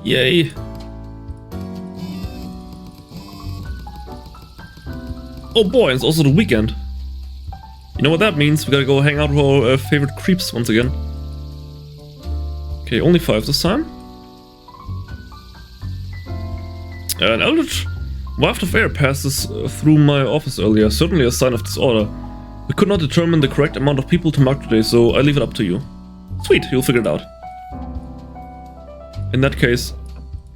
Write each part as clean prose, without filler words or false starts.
Yay! Oh boy, it's also the weekend. You know what that means? We gotta go hang out with our favorite creeps once again. Okay, only 5 this time. An eldritch waft of air passes through my office earlier, certainly a sign of disorder. We could not determine the correct amount of people to mark today, so I leave it up to you. Sweet, you'll figure it out. In that case,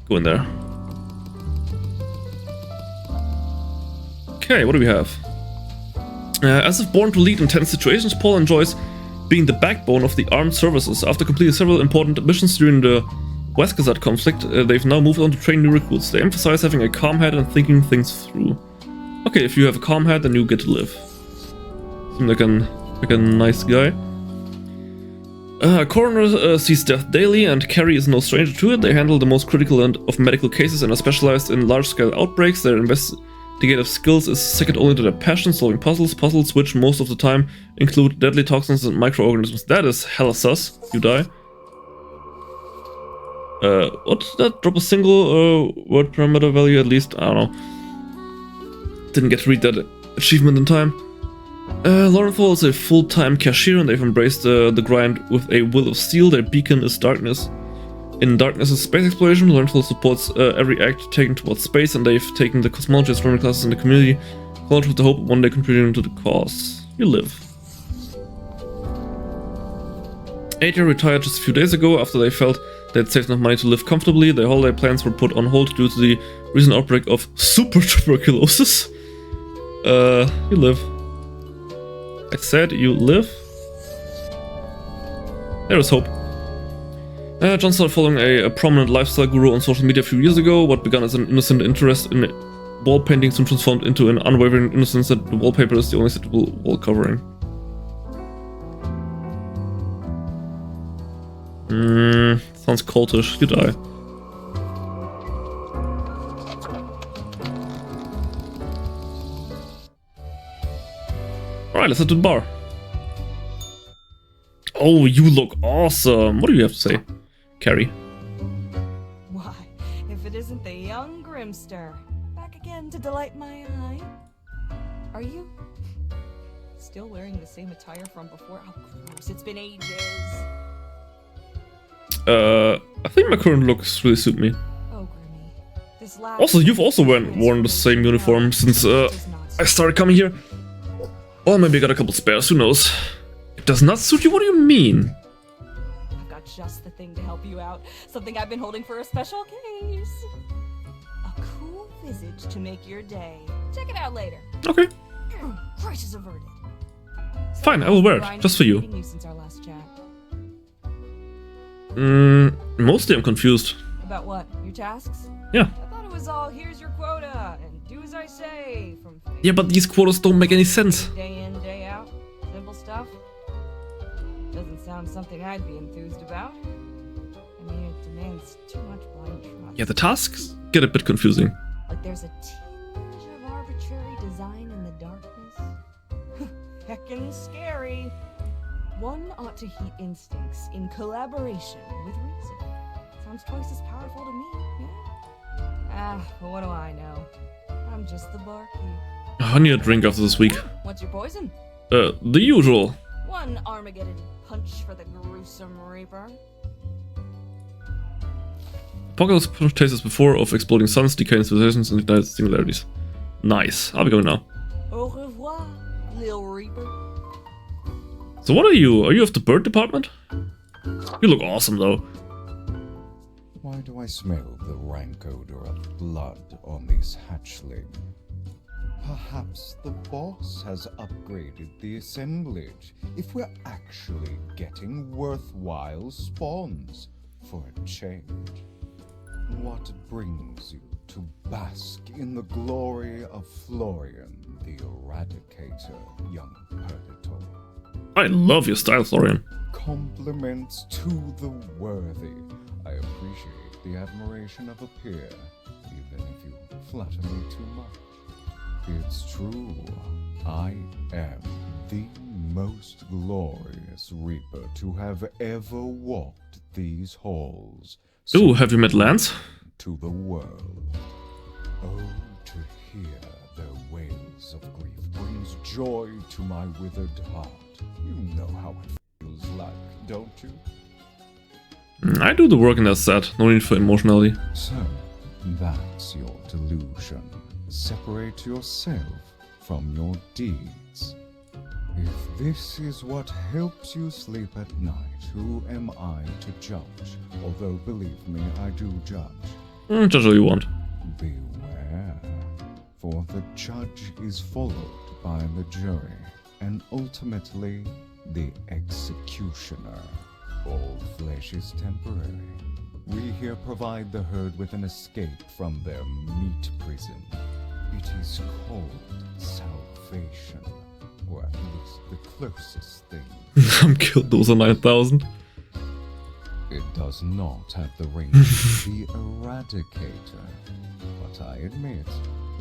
go in there. Okay, what do we have? As if born to lead in tense situations, Paul enjoys being the backbone of the armed services. After completing several important missions during the Westgazette conflict, they've now moved on to train new recruits. They emphasize having a calm head and thinking things through. Okay, if you have a calm head, then you get to live. Seems like a nice guy. Coroner sees death daily, and Carrie is no stranger to it. They handle the most critical end of medical cases and are specialized in large-scale outbreaks. Their investigative skills is second only to their passion, solving puzzles which most of the time include deadly toxins and microorganisms. That is hella sus. You die. What did that? Drop a single word parameter value at least? I don't know. Didn't get to read that achievement in time. Lorenthal is a full-time cashier and they've embraced the grind with a will of steel. Their beacon is darkness. In Darkness's space exploration, Lorenthal supports every act taken towards space, and they've taken the cosmology astronomy classes in the community, college with the hope of one day contributing to the cause. You live. Aether retired just a few days ago after they felt they had saved enough money to live comfortably. Their holiday plans were put on hold due to the recent outbreak of super tuberculosis. You live. I said you live. There is hope. John started following a prominent lifestyle guru on social media a few years ago. What began as an innocent interest in wall painting soon transformed into an unwavering innocence that the wallpaper is the only suitable wall covering. Sounds cultish. You die. Alright, let's head to the bar. Oh, you look awesome. What do you have to say, Carrie? Why, if it isn't the young Grimster, back again to delight my eye. Are you still wearing the same attire from before? Oh, gross, it's been ages. I think my current looks really suit me. Oh, Grimmy. This last Also, you've also worn the same uniform since I started coming here. Or maybe I got a couple spares, who knows. It does not suit you? What do you mean? I've got just the thing to help you out. Something I've been holding for a special case. A cool visage to make your day. Check it out later. Okay. Crisis averted. Fine, I will wear it, just for you. Since our last chat. Mostly I'm confused. About what? Your tasks? Yeah. I thought it was all, here's your quota, and do as I say, from Yeah, but these quotas don't make any sense. day in, day out. Simple stuff. Doesn't sound something I'd be enthused about. I mean, it demands too much blind trust. Yeah, the tasks get a bit confusing. Like there's a tinge of arbitrary design in the darkness. Heckin' scary. One ought to heed instincts in collaboration with reason. Sounds twice as powerful to me, yeah? But what do I know? I'm just the barkeep. I need a drink after this week. What's your poison? The usual. One Armageddon punch for the gruesome Reaper. Apocalypse tastes as before of exploding suns, decaying civilizations, and ignited singularities. Nice. I'll be going now. Au revoir, Lil Reaper. So what are you? Are you of the bird department? You look awesome though. Why do I smell the rank odor of blood on this hatchling? Perhaps the boss has upgraded the assemblage, if we're actually getting worthwhile spawns for a change. What brings you to bask in the glory of Florian the Eradicator, young Purgator? I love your style, Florian. Compliments to the worthy. I appreciate the admiration of a peer, even if you flatter me too much. It's true, I am the most glorious Reaper to have ever walked these halls. Ooh, have you met Lance? To the world. Oh, to hear their wails of grief brings joy to my withered heart. You know how it feels like, don't you? I do the work and that's sad. No need for emotionality. So, that's your delusion. Separate yourself from your deeds. If this is what helps you sleep at night, who am I to judge? Although, believe me, I do judge. Judge all you want. Beware, for the judge is followed by the jury, and ultimately the executioner. All flesh is temporary. We here provide the herd with an escape from their meat prison. It is called salvation, or at least the closest thing. I'm killed those are 9,000. It does not have the ring of the Eradicator, but I admit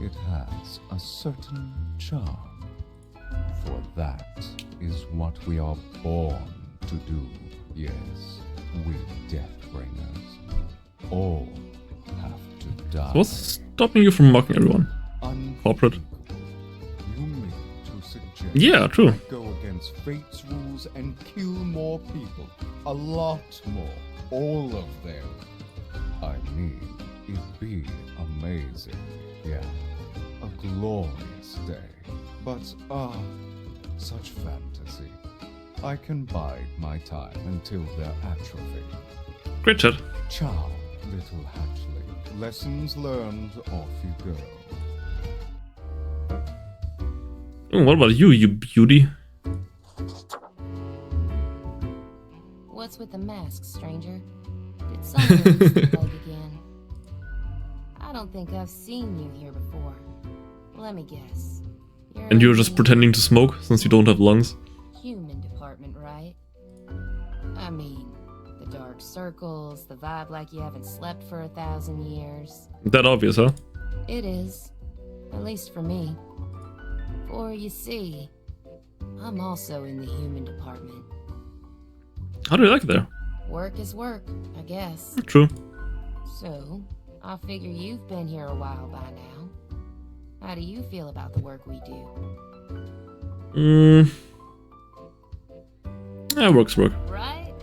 it has a certain charm. For that is what we are born to do. Yes, we Deathbringers. All have to die. What's stopping you from mocking everyone? Corporate. You mean to suggest Yeah, true. I go against fate's rules and kill more people? A lot more. All of them. I mean, it'd be amazing. Yeah, a glorious day. But, such fantasy. I can bide my time until they're atrophied. Great chat. Ciao, little hatchling. Lessons learned, off you go. Oh, what about you, you beauty? What's with the mask, stranger? Did someone use the bug again? I don't think I've seen you here before. Let me guess. And you're just pretending to smoke since you don't have lungs? Human department, right? I mean, the dark circles, the vibe like you haven't slept for 1,000 years. That obvious, huh? It is. At least for me. For you see, I'm also in the human department. How do you like it there? Work is work, I guess. True. So, I figure you've been here a while by now. How do you feel about the work we do? Yeah, work's work. Right?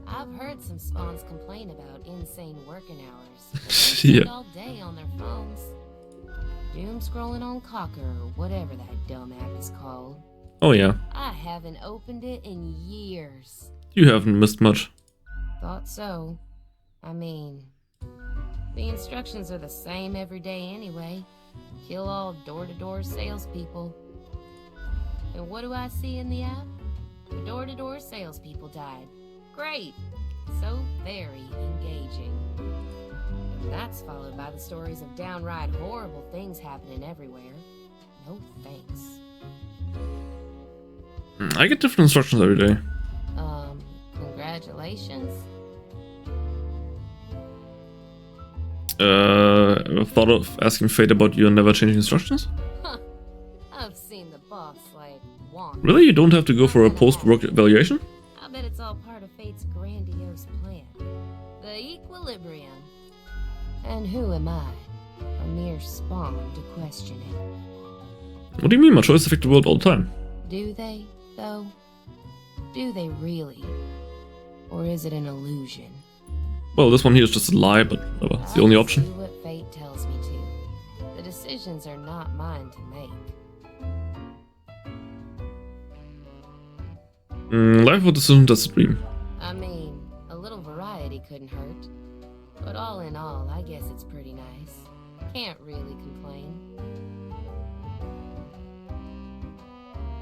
I've heard some spawns complain about insane working hours. Yeah. All day on their phones. Doom scrolling on Cocker or whatever that dumb app is called. Oh yeah. I haven't opened it in years. You haven't missed much. Thought so. I mean, the instructions are the same every day anyway. Kill all door-to-door salespeople. And what do I see in the app? The door-to-door salespeople died. Great! So very engaging. And that's followed by the stories of downright horrible things happening everywhere. No thanks. I get different instructions every day. Congratulations. Ever thought of asking Fate about your never changing instructions? I've seen the boss like want. Really? You don't have to go for a post-work evaluation? I bet it's all part of Fate's grandiose plan. The equilibrium. And who am I? A mere spawn to question it. What do you mean? My choices affect the world all the time. Do they, though? Do they really? Or is it an illusion? Well, this one here is just a lie, but whatever. It's the only option. I'll do what fate tells me to. The decisions are not mine to make. Life or decision, that's a dream. I mean, a little variety couldn't hurt. But all in all, I guess it's pretty nice. Can't really complain.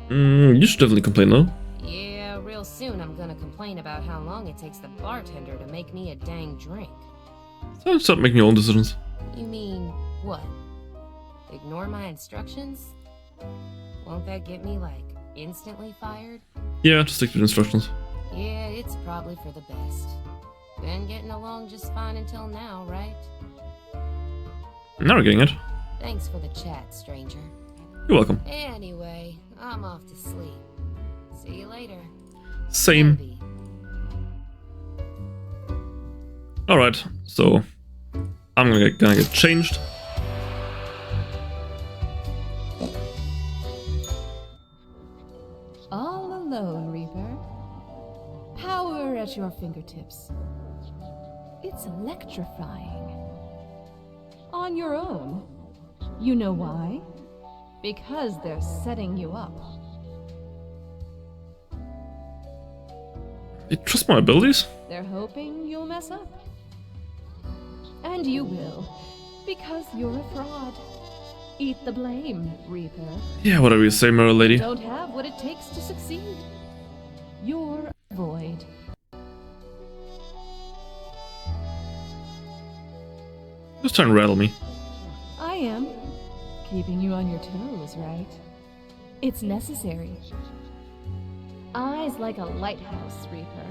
You should definitely complain though. Yeah, real soon I'm gonna complain about how long it takes the bartender to make me a dang drink. So start making your own decisions. You mean, what? Ignore my instructions? Won't that get me, like, instantly fired? Yeah, just stick to the instructions. Yeah, it's probably for the best. Been getting along just fine until now, right? Now we're getting it. Thanks for the chat, stranger. You're welcome. Anyway, I'm off to sleep. See you later. Same. Maybe. Alright, so I'm gonna get changed. All alone, Reaper. Power at your fingertips. It's electrifying. On your own. You know why? Because they're setting you up. You trust my abilities? They're hoping you'll mess up. And you will, because you're a fraud. Eat the blame, Reaper. Yeah, whatever you say, Mirror Lady. Don't have what it takes to succeed. You're a void. Just try and rattle me. I am. Keeping you on your toes, right? It's necessary. Eyes like a lighthouse, Reaper.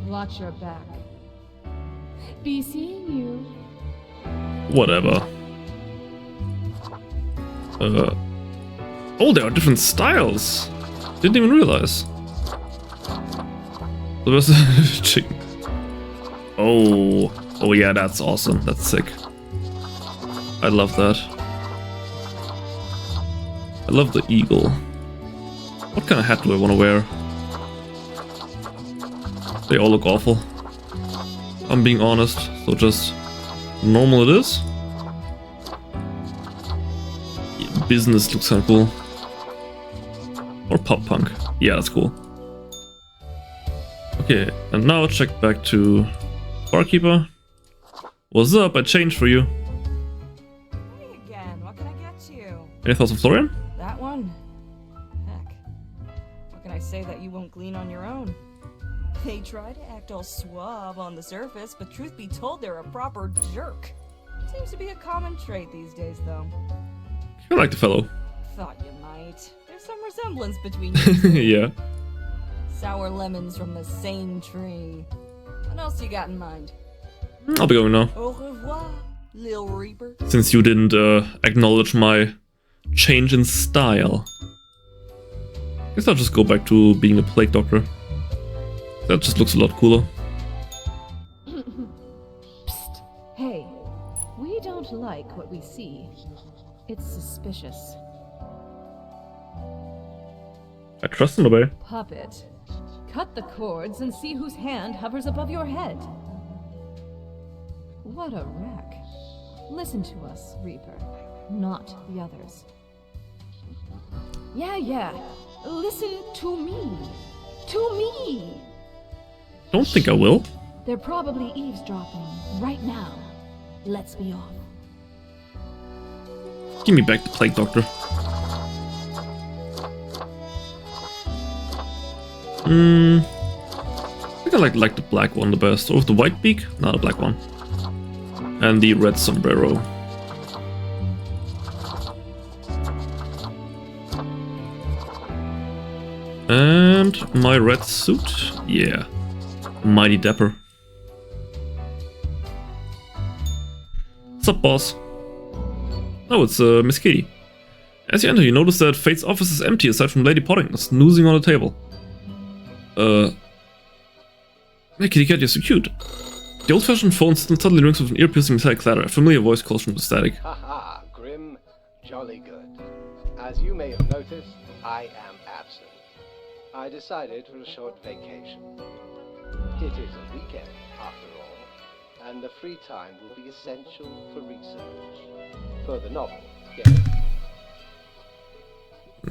Watch your back. Be seeing you. Whatever. Oh, there are different styles. Didn't even realize. The rest of chicken. Oh yeah, that's awesome. That's sick. I love that. I love the eagle. What kind of hat do I want to wear? They all look awful. I'm being honest, so just normal it is. Yeah, business looks kind of cool. Or pop punk. Yeah, that's cool. Okay, and now check back to Barkeeper. What's up? I changed for you. Hey again, what can I get you? Any thoughts on Florian? That one? Heck. What can I say that you won't glean on your own? They try to act all suave on the surface, but truth be told, they're a proper jerk. Seems to be a common trait these days, though. I like the fellow. Thought you might. There's some resemblance between you two. Yeah. Sour lemons from the same tree. What else you got in mind? I'll be going now. Au revoir, Lil Reaper. Since you didn't acknowledge my change in style. Guess I'll just go back to being a plague doctor. That just looks a lot cooler. Psst. Hey, we don't like what we see. It's suspicious. I trust and obey. Puppet. Cut the cords and see whose hand hovers above your head. What a wreck. Listen to us, Reaper, not the others. Yeah. Listen to me. To me! Don't think I will. They're probably eavesdropping right now. Let's be off. Give me back the plague doctor. I think I like the black one the best. Or with the white beak? No, the black one. And the red sombrero. And my red suit? Yeah. Mighty dapper. What's up, boss? Oh, it's Miss Kitty. As you enter, you notice that Fate's office is empty aside from Lady Podding, snoozing on the table. Hey, Kitty Cat, you're so cute. The old-fashioned phone suddenly rings with an ear-piercing metallic clatter. A familiar voice calls from the static. Haha, Grim, jolly good. As you may have noticed, I am absent. I decided for a short vacation. It is a weekend, after all, and the free time will be essential for research. For the novel, yes.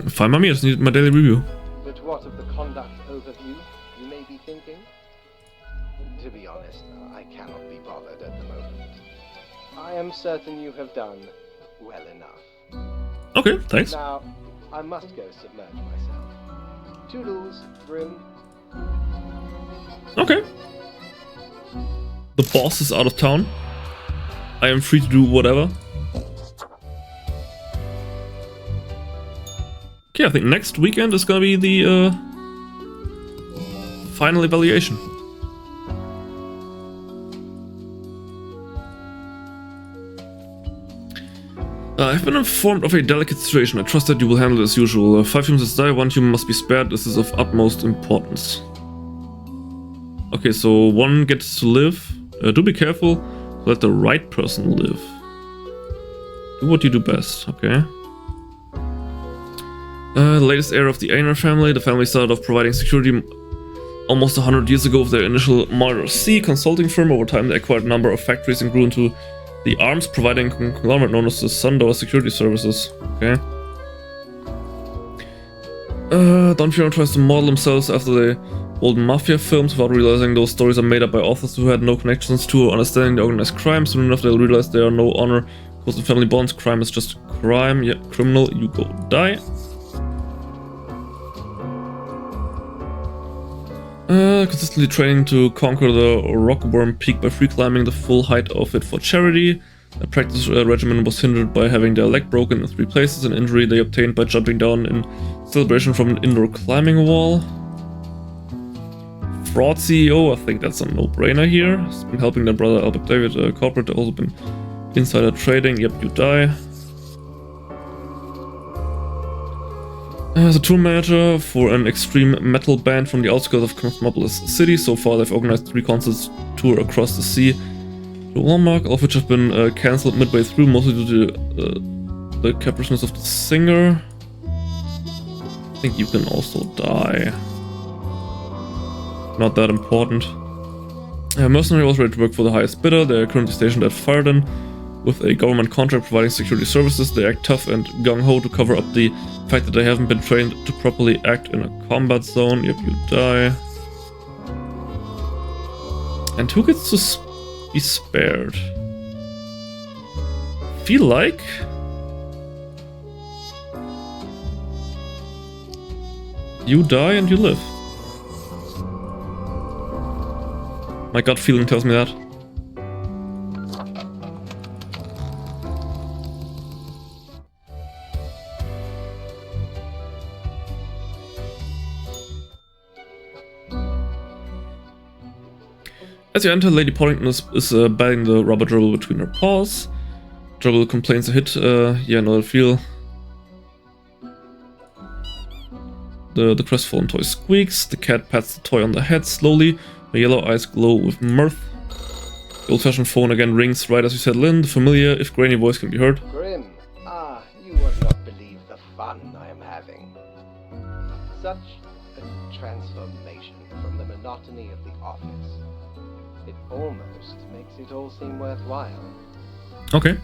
Fine, mommy, I just needed my daily review. But what of the conduct overview, you may be thinking? To be honest, I cannot be bothered at the moment. I am certain you have done well enough. Okay, thanks. Now, I must go submerge myself. Toodles, Grim. Okay. The boss is out of town. I am free to do whatever. Okay, I think next weekend is gonna be the final evaluation. I've been informed of a delicate situation. I trust that you will handle it as usual. 5 humans die, 1 human must be spared. This is of utmost importance. Okay, so 1 gets to live. Do be careful. Let the right person live. Do what you do best, okay? The latest heir of the Aner family. The family started off providing security almost 100 years ago with their initial Marder C consulting firm. Over time, they acquired a number of factories and grew into the arms providing conglomerate known as the Sundor Security Services. Okay. Don Fiona tries to model themselves after the old mafia films without realizing those stories are made up by authors who had no connections to or understanding the organized crime. Soon enough, they'll realize there are no honor, because in family bonds, crime is just crime. Yeah, criminal, you go die. Consistently training to conquer the Rockworm Peak by free climbing the full height of it for charity. The practice regimen was hindered by having their leg broken in 3 places, an injury they obtained by jumping down in celebration from an indoor climbing wall. Fraud CEO, I think that's a no-brainer here. He's been helping their brother Albert David corporate, also been insider trading. Yep, you die. As a tour manager for an extreme metal band from the outskirts of Cosmopolis City. So far, they've organized 3 concerts tour across the sea to Walmart, all of which have been cancelled midway through, mostly due to the capriciousness of the singer. I think you can also die. Not that important. Mercenary was ready to work for the highest bidder. They're currently stationed at Fireden with a government contract providing security services. They act tough and gung-ho to cover up the fact that they haven't been trained to properly act in a combat zone. Yep, you die. And who gets to be spared? Feel like you die and you live. My gut feeling tells me that. As you enter, Lady Poddington is batting the rubber gerbil between her paws. Gerbil complains a hit. Yeah, no, I feel. The crestfallen toy squeaks. The cat pats the toy on the head slowly. Her yellow eyes glow with mirth. The old-fashioned phone again rings right as you settle in. The familiar, if grainy voice can be heard. Grim, you would not believe the fun I am having. Such a transformation from the monotony of the office. It almost makes it all seem worthwhile. Okay.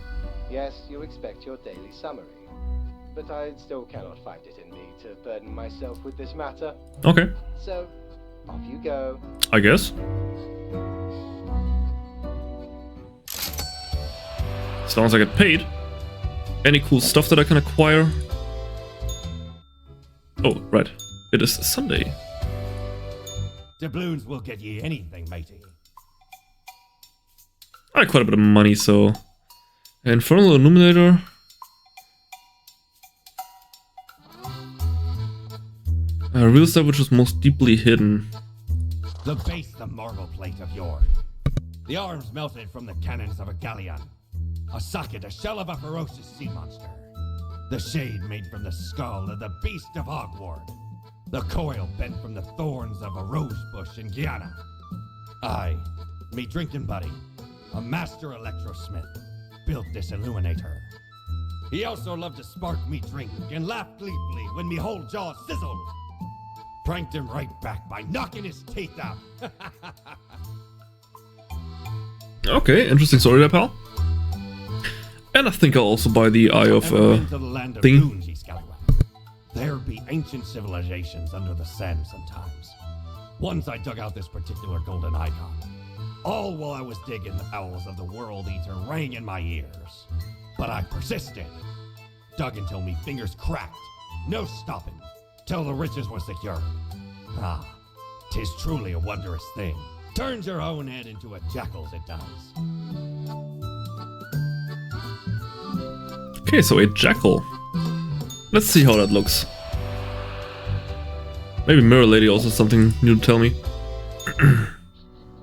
Yes, you expect your daily summary, but I still cannot find it in me to burden myself with this matter. Okay. So, off you go. I guess. As long as I get paid. Any cool stuff that I can acquire? Oh, right. It is Sunday. Doubloons will get ye anything, matey. I have quite a bit of money, so... Infernal Illuminator. Real stuff which is most deeply hidden. The base, the marble plate of yore. The arms melted from the cannons of a galleon. A socket, a shell of a ferocious sea monster. The shade made from the skull of the beast of Hogwarts. The coil bent from the thorns of a rose bush in Guyana. I, me drinking buddy, a master electrosmith, built this illuminator. He also loved to spark me drink and laugh gleefully when me whole jaw sizzled. Pranked him right back by knocking his teeth out. Okay, interesting story there, pal. And I think I'll also buy the Eye of thing. Goons, ye scallywag? There be ancient civilizations under the sand sometimes. Once I dug out this particular golden icon. All while I was digging, the owls of the World Eater rang in my ears. But I persisted. Dug until me fingers cracked. No stopping. Till the riches were secured. Ah, 'tis truly a wondrous thing. Turns your own head into a jackal's, it does. Okay, so a jackal. Let's see how that looks. Maybe Mirror Lady also has something new to tell me.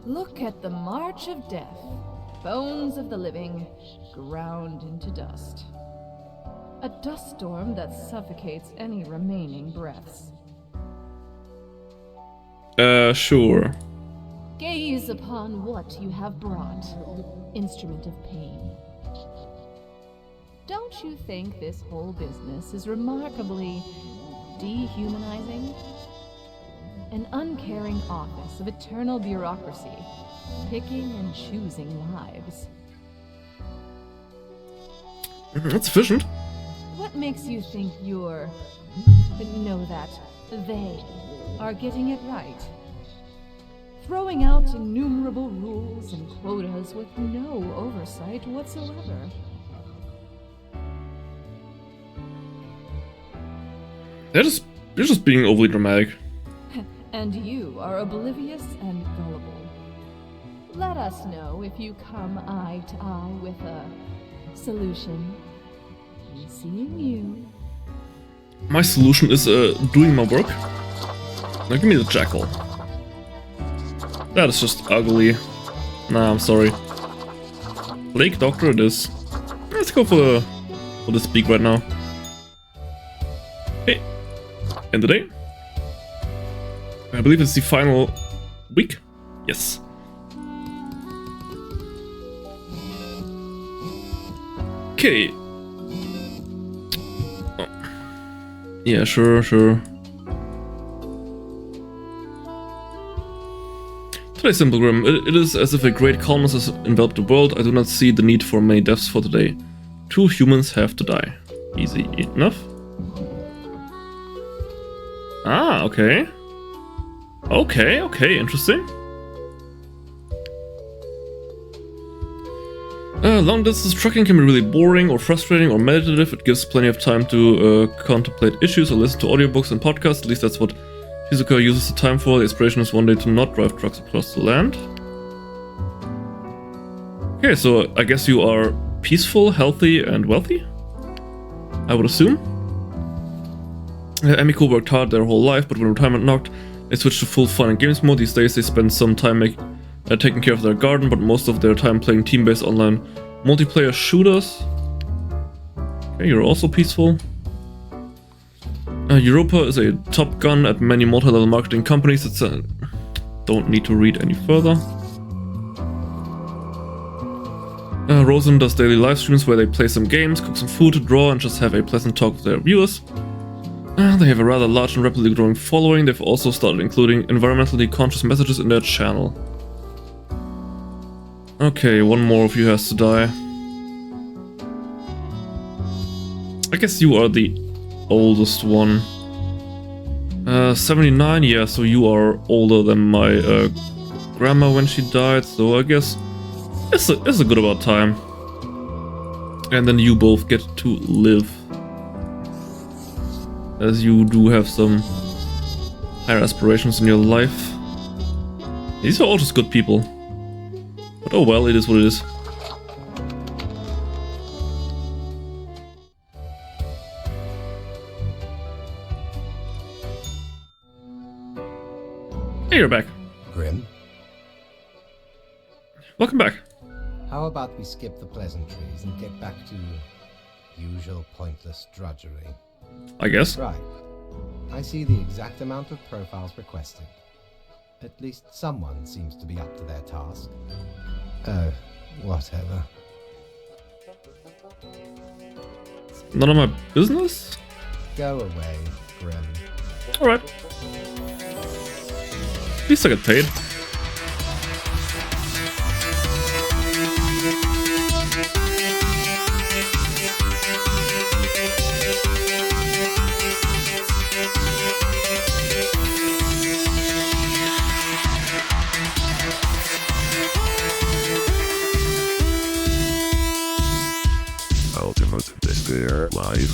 Look at the march of death. Bones of the living, ground into dust. A dust storm that suffocates any remaining breaths. Sure. Gaze upon what you have brought, instrument of pain. Don't you think this whole business is remarkably dehumanizing? An uncaring office of eternal bureaucracy, picking and choosing lives. That's efficient. What makes you think they are getting it right? Throwing out innumerable rules and quotas with no oversight whatsoever. They're just being overly dramatic. And you are oblivious and gullible. Let us know if you come eye to eye with a solution. I'm seeing you. My solution is doing my work. Now give me the jackal. That is just ugly. Nah, I'm sorry. Plague Doctor it is. Let's go for the speak right now. Hey, end the day. I believe it's the final week. Yes. Okay. Oh. Yeah, sure. Today's simple, Grim. It is as if a great calmness has enveloped the world. I do not see the need for many deaths for today. 2 humans have to die. Easy enough. Ah, okay. Okay, interesting. Long distance trucking can be really boring or frustrating or meditative. It gives plenty of time to contemplate issues or listen to audiobooks and podcasts. At least that's what Shizuka uses the time for. The aspiration is one day to not drive trucks across the land. Okay, so I guess you are peaceful, healthy, and wealthy? I would assume. Emiko worked hard their whole life, but when retirement knocked, they switched to full fun and games mode. These days they spend some time taking care of their garden, but most of their time playing team-based online multiplayer shooters. Okay, you're also peaceful. Europa is a top gun at many multi-level marketing companies. It's don't need to read any further. Rosen does daily live streams where they play some games, cook some food, draw, and just have a pleasant talk with their viewers. They have a rather large and rapidly growing following. They've also started including environmentally conscious messages in their channel. Okay, one more of you has to die. I guess you are the oldest one. 79, yeah, so you are older than my grandma when she died, so I guess it's a good about time. And then you both get to live. As you do have some higher aspirations in your life. These are all just good people. But oh well, it is what it is. Hey, you're back. Grim, Welcome back. how about we skip the pleasantries and get back to usual pointless drudgery? I guess. Right. I see the exact amount of profiles requested. At least someone seems to be up to their task. Oh, whatever. None of my business? Go away, Grim. Alright. At least I get paid. Ultimate Despair Live.